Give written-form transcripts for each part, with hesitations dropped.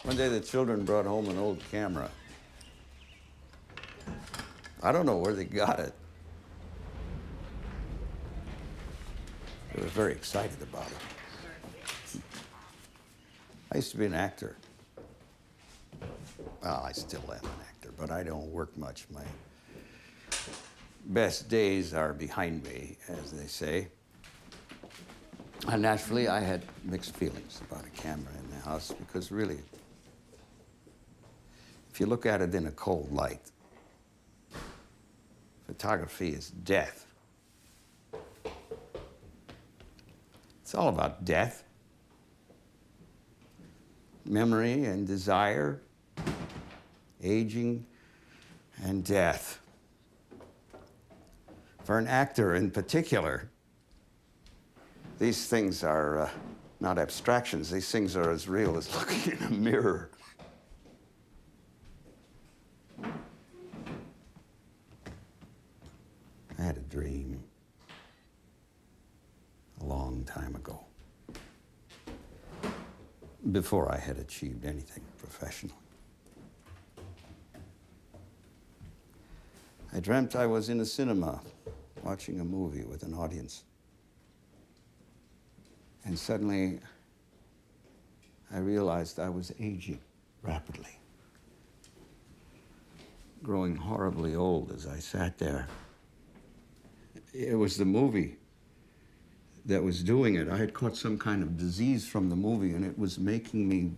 One day the children brought home an old camera. I don't know where they got it. They were very excited about it. I used to be an actor. Well, I still am an actor, but I don't work much. My best days are behind me, as they say. And naturally, I had mixed feelings about a camera in the house because really, if you look at it in a cold light, photography is death. It's all about death, memory and desire, aging and death. For an actor in particular, these things are not abstractions. These things are as real as looking in a mirror. I had a dream a long time ago, before I had achieved anything professionally. I dreamt I was in a cinema watching a movie with an audience. And suddenly, I realized I was aging rapidly, growing horribly old as I sat there. It was the movie that was doing it. I had caught some kind of disease from the movie, and it was making me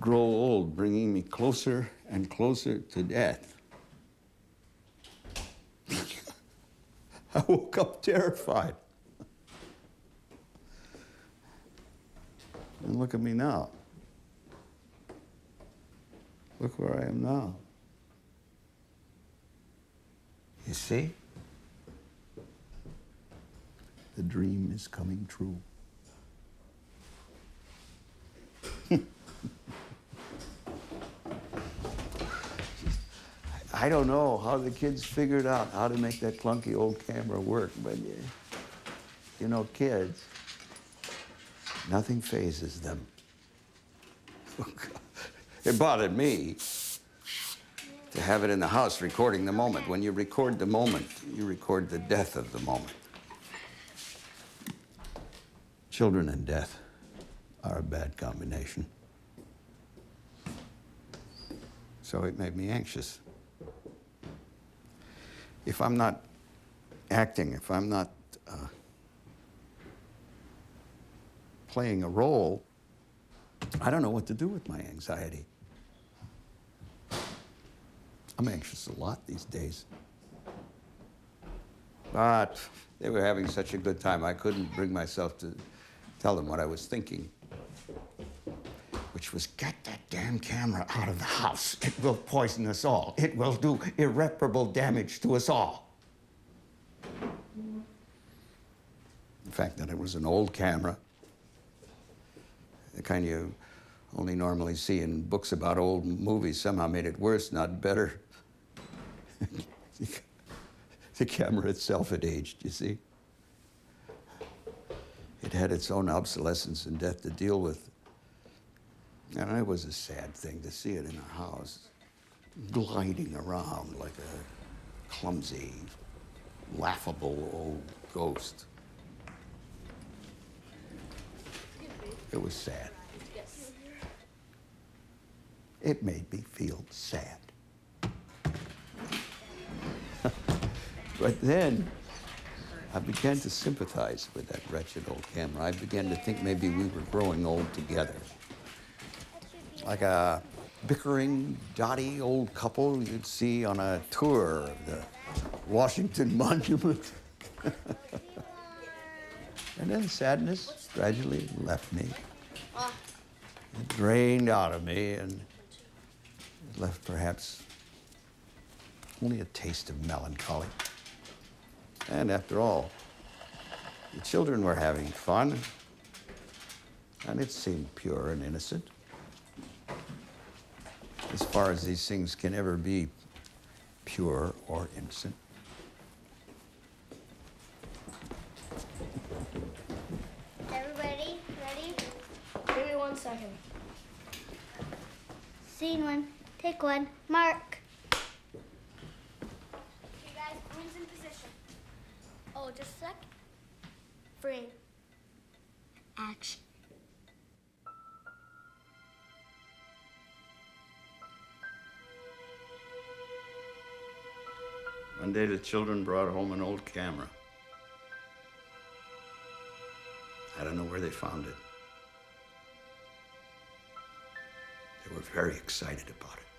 grow old, bringing me closer and closer to death. I woke up terrified. And look at me now. Look where I am now. You see? The dream is coming true. I don't know how the kids figured out how to make that clunky old camera work, but you know, kids, nothing phases them. It bothered me to have it in the house recording the moment. When you record the moment, you record the death of the moment. Children and death are a bad combination. So it made me anxious. If I'm not acting, if I'm not playing a role, I don't know what to do with my anxiety. I'm anxious a lot these days. But they were having such a good time, I couldn't bring myself to tell them what I was thinking, which was, get that damn camera out of the house. It will poison us all. It will do irreparable damage to us all. The fact that it was an old camera, the kind you only normally see in books about old movies, somehow made it worse, not better. The camera itself had aged, you see. It had its own obsolescence and death to deal with. And it was a sad thing to see it in a house, gliding around like a clumsy, laughable old ghost. It was sad. It made me feel sad. But then I began to sympathize with that wretched old camera. I began to think maybe we were growing old together. Like a bickering, dotty old couple you'd see on a tour of the Washington Monument. And then sadness gradually left me. It drained out of me, and it left perhaps only a taste of melancholy. And after all, the children were having fun, and it seemed pure and innocent, as far as these things can ever be pure or innocent. Everybody, ready? Give me 1 second. Scene one, take one, mark. You guys, Breen's in position. Oh, just a sec. Breen. Action. One day the children brought home an old camera. I don't know where they found it. They were very excited about it.